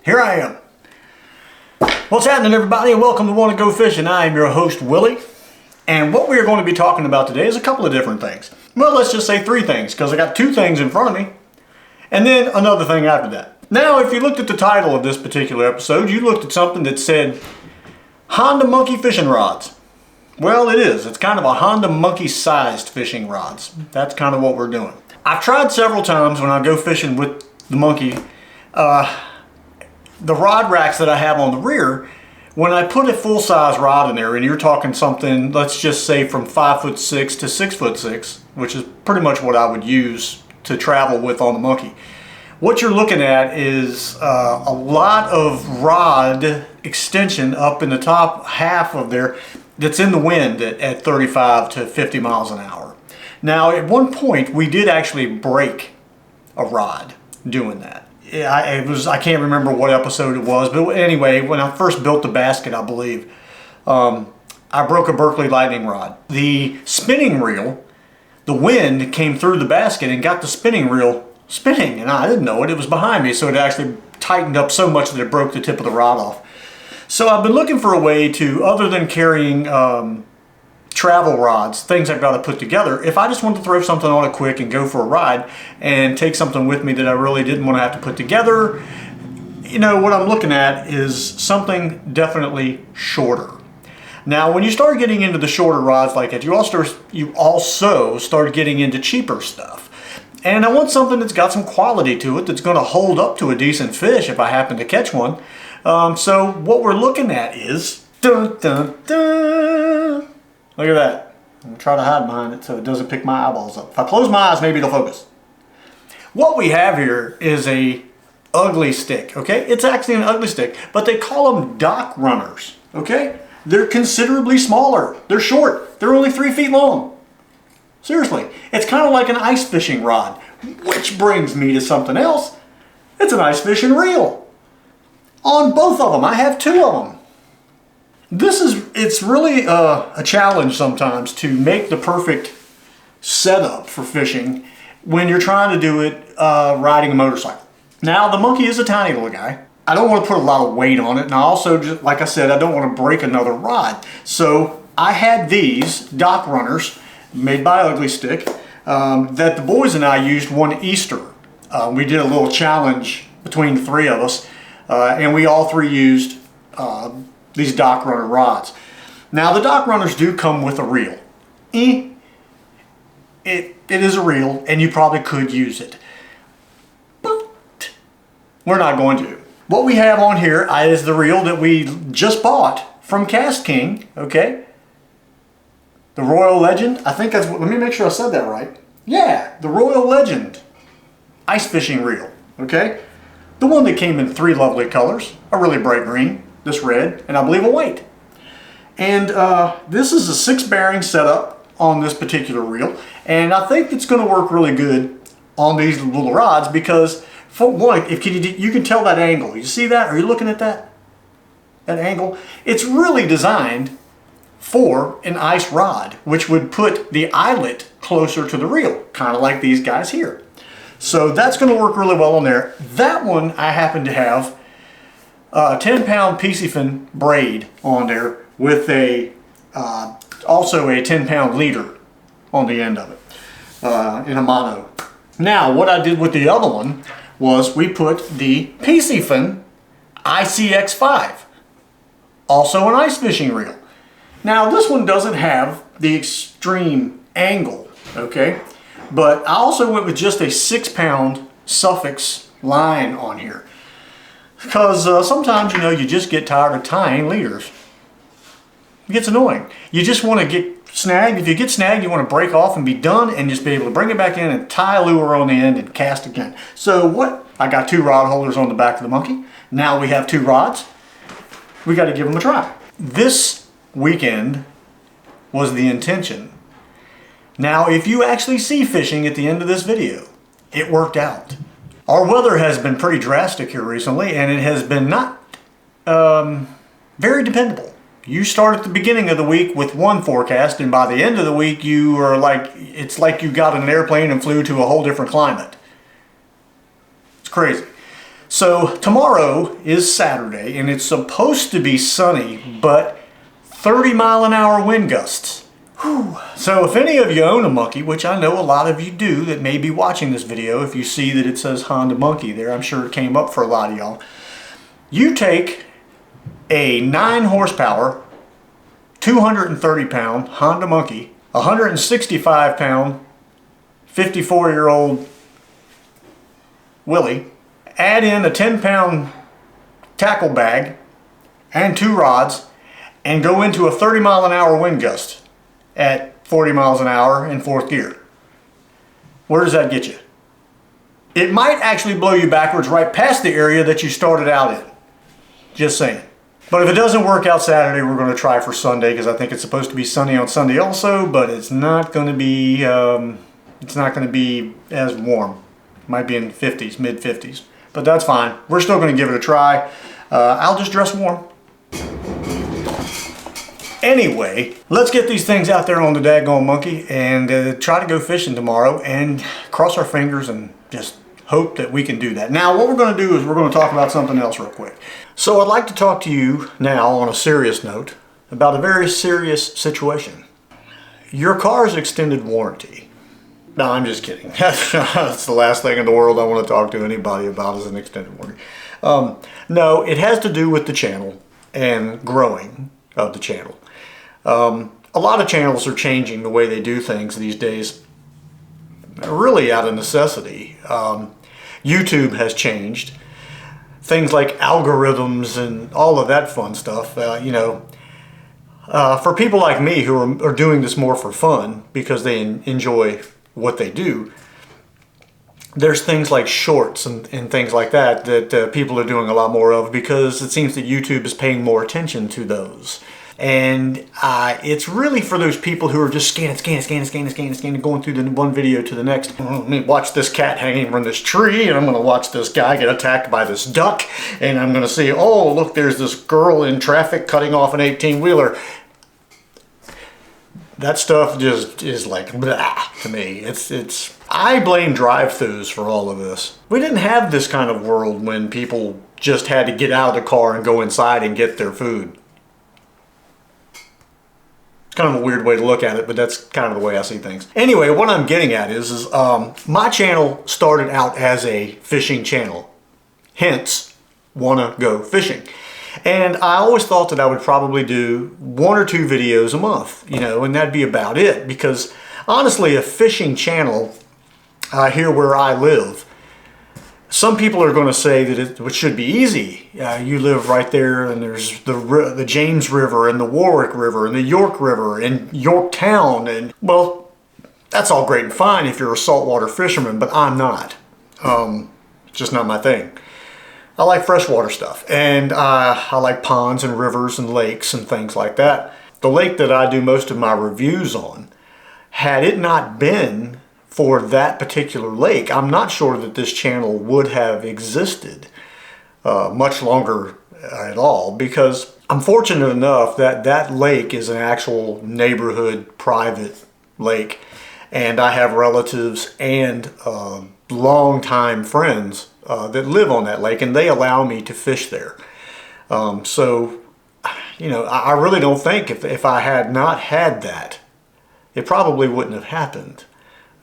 here I am. What's happening, everybody, and welcome to Wanna Go Fishing. I am your host, Willie, and what we are going to be talking about today is a couple of different things. Well, let's just say three things, because I got two things in front of me, and then another thing after that. Now, if you looked at the title of this particular episode, you looked at something that said Honda Monkey Fishing Rods. Well, it is. It's kind of a Honda Monkey-sized fishing rods. That's kind of what we're doing. I've tried several times when I go fishing with the Monkey, the rod racks that I have on the rear, when I put a full-size rod in there, and you're talking something, let's just say from 5'6" to 6'6", which is pretty much what I would use to travel with on the Monkey. What you're looking at is a lot of rod extension up in the top half of there that's in the wind at 35 to 50 miles an hour. Now, at one point, we did actually break a rod doing that. I can't remember what episode it was, but anyway, when I first built the basket, I believe, I broke a Berkeley lightning rod. The spinning reel, the wind came through the basket and got the spinning reel spinning, and I didn't know it. It was behind me, so it actually tightened up so much that it broke the tip of the rod off. So I've been looking for a way to, other than carrying travel rods, things I've got to put together, if I just want to throw something on it quick and go for a ride and take something with me that I really didn't want to have to put together, you know, what I'm looking at is something definitely shorter. Now, when you start getting into the shorter rods like that, you also start getting into cheaper stuff. And I want something that's got some quality to it, that's going to hold up to a decent fish if I happen to catch one. So what we're looking at is, dun, dun, dun. Look at that. I'm going to try to hide behind it so it doesn't pick my eyeballs up. If I close my eyes, maybe it'll focus. What we have here is a ugly stick, okay? It's actually an ugly stick, but they call them dock runners, okay? They're considerably smaller. They're short. They're only 3 feet long. Seriously. It's kind of like an ice fishing rod, which brings me to something else. It's an ice fishing reel. On both of them. I have two of them. It's really a challenge sometimes to make the perfect setup for fishing when you're trying to do it riding a motorcycle. Now, the Monkey is a tiny little guy. I don't want to put a lot of weight on it, and I also, just, like I said, I don't want to break another rod. So I had these dock runners made by Ugly Stik that the boys and I used one Easter. We did a little challenge between the three of us, and we all three used these dock runner rods. Now, the dock runners do come with a reel. It is a reel, and you probably could use it, but we're not going to. What we have on here is the reel that we just bought from Cast King, okay? The Royal Legend, I think that's, let me make sure I said that right. Yeah, the Royal Legend ice fishing reel, okay? The one that came in 3 lovely colors, a really bright green, this red, and I believe a white. And this is a 6-bearing setup on this particular reel, and I think it's going to work really good on these little rods because, for one, you can tell that angle. You see that? Are you looking at that? That angle? It's really designed for an ice rod, which would put the eyelet closer to the reel, kind of like these guys here. So that's going to work really well on there. That one I happen to have a 10-pound PC fin braid on there with also a 10-pound leader on the end of it in a mono. Now, what I did with the other one was we put the PC fin ICX5, also an ice fishing reel. Now, this one doesn't have the extreme angle, okay? But I also went with just a 6-pound Suffix line on here. Because sometimes, you know, you just get tired of tying leaders. It gets annoying. You just want to get snagged. If you get snagged, you want to break off and be done and just be able to bring it back in and tie a lure on the end and cast again. So what? I got 2 rod holders on the back of the Monkey. Now we have 2 rods. We got to give them a try. This weekend was the intention. Now, if you actually see fishing at the end of this video, it worked out. Our weather has been pretty drastic here recently, and it has been not very dependable. You start at the beginning of the week with one forecast, and by the end of the week, you are like, it's like you got in an airplane and flew to a whole different climate. It's crazy. So tomorrow is Saturday and it's supposed to be sunny, but 30-mile-an-hour wind gusts. Whew. So if any of you own a monkey, which I know a lot of you do that may be watching this video, if you see that it says Honda Monkey there, I'm sure it came up for a lot of y'all. You take a 9 horsepower, 230-pound Honda Monkey, 165-pound, 54-year-old Willie, add in a 10-pound tackle bag and 2 rods, and go into a 30-mile-an-hour wind gust at 40 miles an hour in 4th gear. Where does that get you? It might actually blow you backwards right past the area that you started out in. Just saying. But if it doesn't work out Saturday, we're going to try for Sunday, because I think it's supposed to be sunny on Sunday also, but it's not going to be as warm. It might be in the 50s, mid 50s. But that's fine. We're still going to give it a try. I'll just dress warm. Anyway, let's get these things out there on the daggone monkey and try to go fishing tomorrow and cross our fingers and just hope that we can do that. Now, what we're going to do is we're going to talk about something else real quick. So I'd like to talk to you now on a serious note about a very serious situation. Your car's extended warranty. No, I'm just kidding. That's the last thing in the world I want to talk to anybody about is an extended warranty. No, it has to do with the channel and growing of the channel. A lot of channels are changing the way they do things these days, really out of necessity. YouTube has changed. Things like algorithms and all of that fun stuff, for people like me who are doing this more for fun because they enjoy what they do, there's things like shorts and things like that people are doing a lot more of because it seems that YouTube is paying more attention to those. And it's really for those people who are just scanning, going through the one video to the next. Let me watch this cat hanging from this tree, and I'm going to watch this guy get attacked by this duck, and I'm going to see, oh, look, there's this girl in traffic cutting off an 18-wheeler. That stuff just is like blah to me. I blame drive-thrus for all of this. We didn't have this kind of world when people just had to get out of the car and go inside and get their food. It's kind of a weird way to look at it, but that's kind of the way I see things. Anyway, what I'm getting at is my channel started out as a fishing channel. Hence, wanna go fishing. And I always thought that I would probably do 1 or 2 videos a month, and that'd be about it. Because honestly, a fishing channel here where I live, some people are going to say that it should be easy. You live right there, and there's the James River and the Warwick River and the York River and Yorktown, and well, that's all great and fine if you're a saltwater fisherman, but I'm not. It's just not my thing. I like freshwater stuff, and I like ponds and rivers and lakes and things like that. The lake that I do most of my reviews on, had it not been for that particular lake, I'm not sure that this channel would have existed much longer at all, because I'm fortunate enough that that lake is an actual neighborhood private lake, and I have relatives and longtime friends that live on that lake, and they allow me to fish there. So, I really don't think if I had not had that, it probably wouldn't have happened.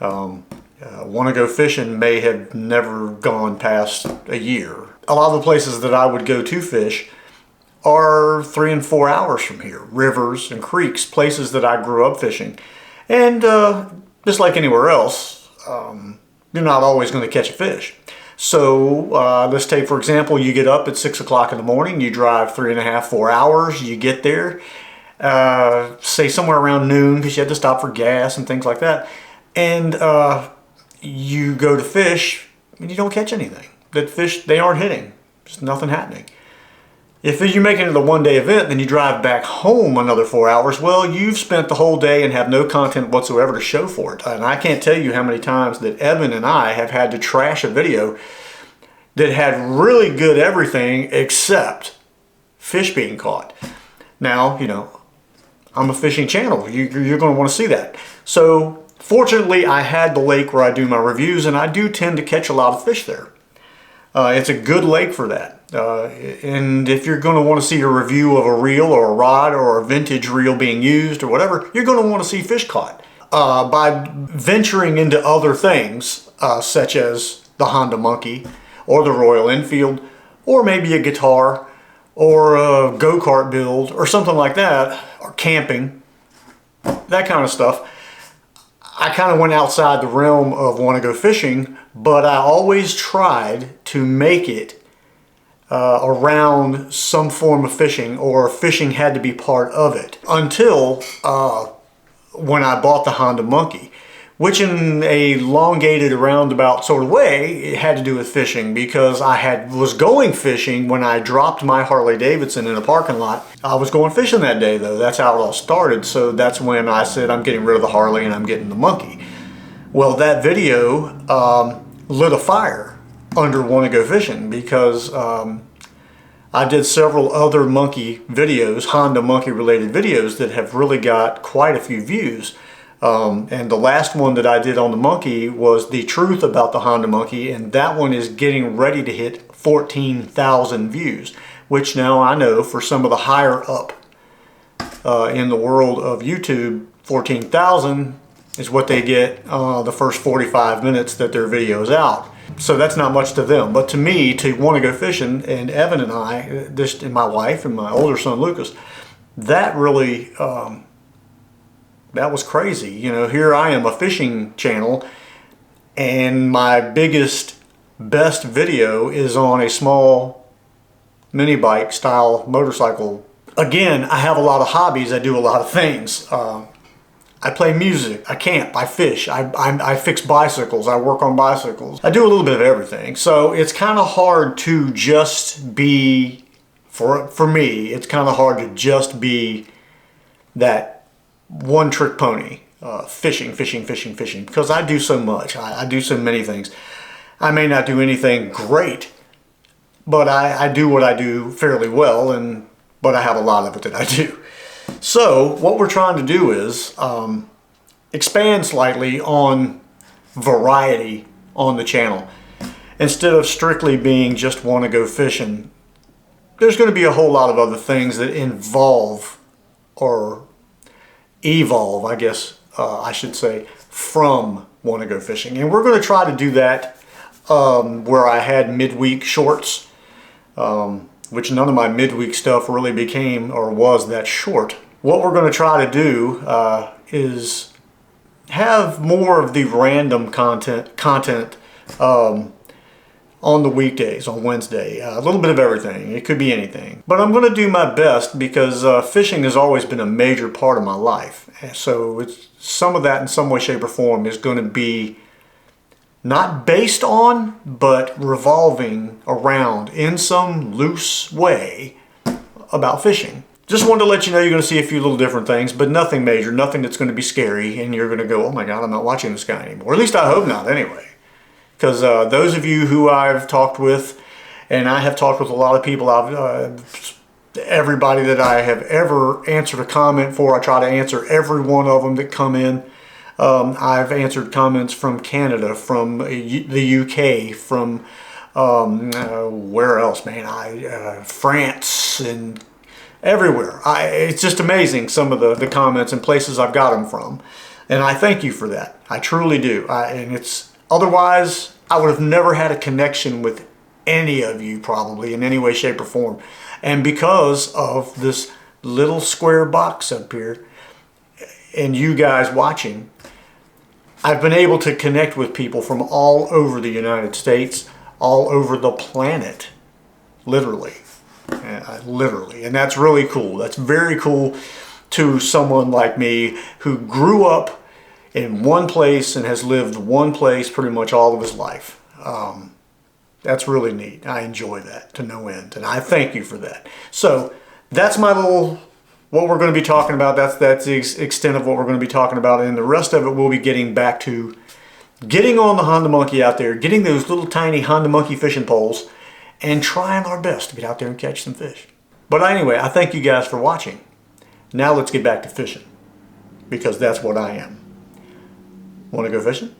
Wanna Go Fishing may have never gone past a year. A lot of the places that I would go to fish are 3 and 4 hours from here. Rivers and creeks, places that I grew up fishing. And just like anywhere else, you're not always going to catch a fish. So let's take, for example, you get up at 6 o'clock in the morning, you drive 3.5, 4 hours, you get there, say somewhere around noon, because you had to stop for gas and things like that, and you go to fish and you don't catch anything. That fish, they aren't hitting. There's nothing happening. If you make it into the one-day event, then you drive back home another 4 hours, well, you've spent the whole day and have no content whatsoever to show for it. And I can't tell you how many times that Evan and I have had to trash a video that had really good everything except fish being caught. Now, I'm a fishing channel. You're going to want to see that. So, fortunately, I had the lake where I do my reviews, and I do tend to catch a lot of fish there. It's a good lake for that. And if you're going to want to see a review of a reel or a rod or a vintage reel being used or whatever, you're going to want to see fish caught. By venturing into other things, such as the Honda Monkey or the Royal Enfield, or maybe a guitar or a go-kart build or something like that, or camping, that kind of stuff, I kind of went outside the realm of want to go fishing, but I always tried to make it around some form of fishing, or fishing had to be part of it, until when I bought the Honda Monkey, which in a elongated roundabout sort of way, it had to do with fishing, because I was going fishing when I dropped my Harley Davidson in a parking lot. I was going fishing that day though. That's how it all started. So that's when I said, I'm getting rid of the Harley and I'm getting the Monkey. Well, that video lit a fire under Want to Go Fishing, because I did several other monkey videos, Honda Monkey related videos, that have really got quite a few views. And the last one that I did on the Monkey was the truth about the Honda Monkey, and that one is getting ready to hit 14,000 views, which now I know for some of the higher up in the world of YouTube, 14,000 is what they get the first 45 minutes that their video is out. So that's not much to them, but to me, to Want to Go Fishing, and Evan and I, and my wife and my older son Lucas, that really, that was crazy. You know, here I am, a fishing channel, and my biggest, best video is on a small mini bike style motorcycle. Again, I have a lot of hobbies. I do a lot of things. I play music, I camp, I fish, I fix bicycles, I work on bicycles. I do a little bit of everything. So it's kind of hard to just be, for me, it's kind of hard to just be that one trick pony. Fishing, because I do so much. I do so many things. I may not do anything great, but I do what I do fairly well, but I have a lot of it that I do. So what we're trying to do is expand slightly on variety on the channel. Instead of strictly being just Want to Go Fishing, there's going to be a whole lot of other things that involve, or evolve, I guess I should say, from Want to Go Fishing. And we're going to try to do that where I had midweek shorts, which none of my midweek stuff really became or was that short. What we're going to try to do is have more of the random content on the weekdays, on Wednesday. A little bit of everything. It could be anything. But I'm going to do my best, because fishing has always been a major part of my life. So some of that in some way, shape, or form is going to be not based on, but revolving around in some loose way about fishing. Just wanted to let you know you're going to see a few little different things, but nothing major, nothing that's going to be scary, and you're going to go, oh my God, I'm not watching this guy anymore. Or at least I hope not anyway. Because those of you who I've talked with, and I have talked with a lot of people, everybody that I have ever answered a comment for, I try to answer every one of them that come in. I've answered comments from Canada, from the UK, from where else, man? France and everywhere. It's just amazing some of the comments and places I've got them from, and I thank you for that. I truly do. And it's otherwise I would have never had a connection with any of you probably in any way, shape, or form. And because of this little square box up here and you guys watching, I've been able to connect with people from all over the United States, all over the planet, literally. Literally. And that's really cool. That's very cool to someone like me who grew up in one place and has lived one place pretty much all of his life. That's really neat. I enjoy that to no end, and I thank you for that. So that's my little, what we're going to be talking about. That's the extent of what we're going to be talking about, and the rest of it we'll be getting back to getting on the Honda Monkey out there, getting those little tiny Honda Monkey fishing poles, and trying our best to get out there and catch some fish. But anyway, I thank you guys for watching. Now let's get back to fishing, because that's what I am. Want to go fishing?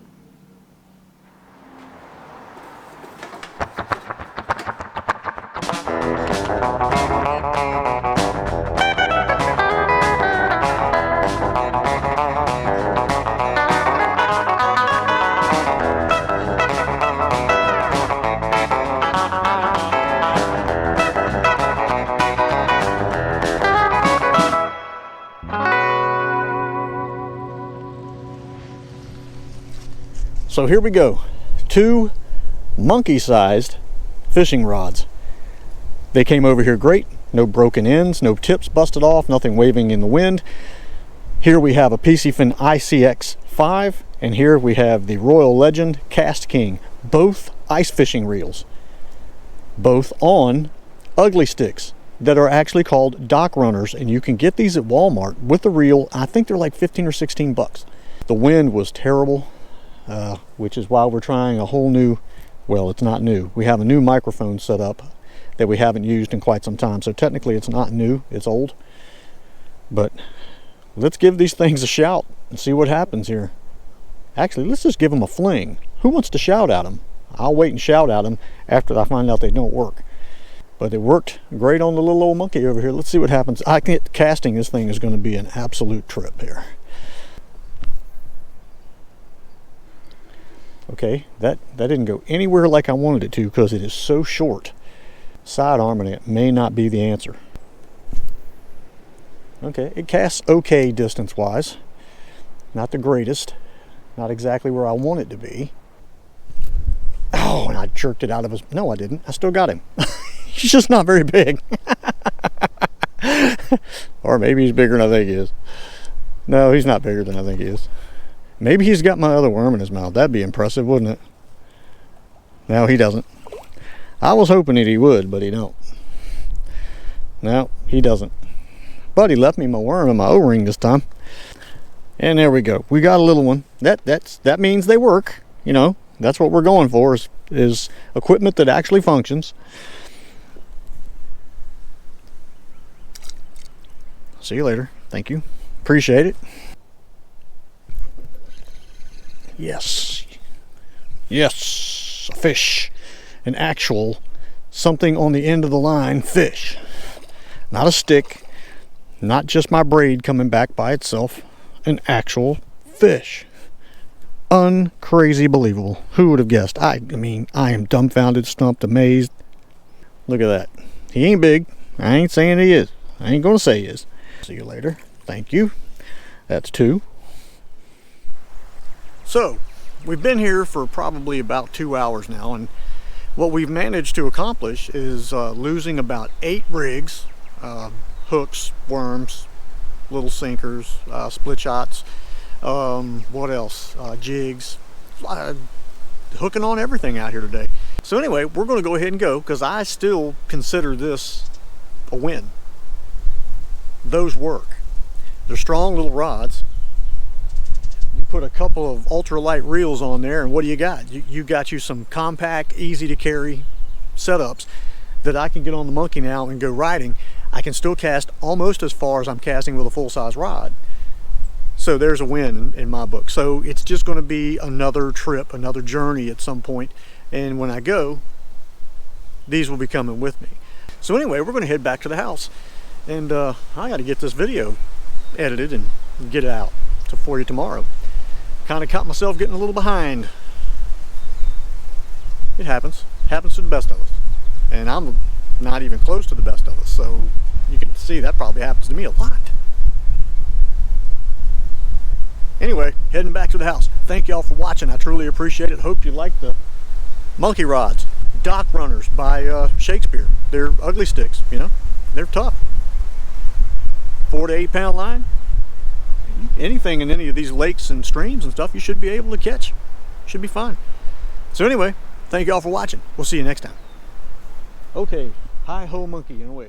So here we go. 2 monkey-sized fishing rods. They came over here great. No broken ends, no tips busted off, nothing waving in the wind. Here we have a PC Fin ICX 5, and here we have the Royal Legend Cast King. Both ice fishing reels. Both on Ugly Stiks that are actually called Dock Runners, and you can get these at Walmart with the reel. I think they're like 15 or 16 bucks. The wind was terrible, which is why we're trying a whole new, well, it's not new. We have a new microphone set up that we haven't used in quite some time. So technically it's not new, it's old. But let's give these things a shout and see what happens here. Actually, let's just give them a fling. Who wants to shout at them? I'll wait and shout at them after I find out they don't work. But it worked great on the little old monkey over here. Let's see what happens. I think casting this thing is going to be an absolute trip here. Okay, that didn't go anywhere like I wanted it to because it is so short. Side arming it may not be the answer. Okay, it casts okay distance wise. Not the greatest. Not exactly where I want it to be. Oh, and I jerked it out of his... No, I didn't. I still got him. He's just not very big. Or maybe he's bigger than I think he is. No, he's not bigger than I think he is. Maybe he's got my other worm in his mouth. That'd be impressive, wouldn't it? No, he doesn't. I was hoping that he would, but he don't. No, he doesn't. But he left me my worm and my O-ring this time. And there we go. We got a little one. That means they work. You know, that's what we're going for, is equipment that actually functions. See you later. Thank you. Appreciate it. Yes. Yes. A fish. An actual something on the end of the line fish. Not a stick. Not just my braid coming back by itself. An actual fish. Uncrazy believable. Who would have guessed? I mean, I am dumbfounded, stumped, amazed. Look at that. He ain't big. I ain't saying he is. I ain't gonna say he is. See you later. Thank you. That's 2. So, we've been here for probably about 2 hours now, and what we've managed to accomplish is losing about 8 rigs, hooks, worms, little sinkers, split shots, what else, jigs, hooking on everything out here today. So anyway, we're going to go ahead and go because I still consider this a win. Those work. They're strong little rods. You put a couple of ultralight reels on there and what do you got? You got you some compact, easy to carry setups that I can get on the monkey now and go riding. I can still cast almost as far as I'm casting with a full-size rod. So there's a win in my book. So it's just going to be another trip, another journey at some point. And when I go, these will be coming with me. So anyway, we're going to head back to the house. And I got to get this video edited and get it out for you tomorrow. Kind of caught myself getting a little behind. It happens. Happens to the best of us. And I'm not even close to the best of us. So you can see that probably happens to me a lot. Anyway, heading back to the house. Thank y'all for watching. I truly appreciate it. Hope you like the monkey rods. Dock Runners by Shakespeare. They're ugly sticks, you know. They're tough. 4 to 8 pound line. Anything in any of these lakes and streams and stuff you should be able to catch. Should be fine. So anyway, thank y'all for watching. We'll see you next time. Okay, hi ho monkey and away.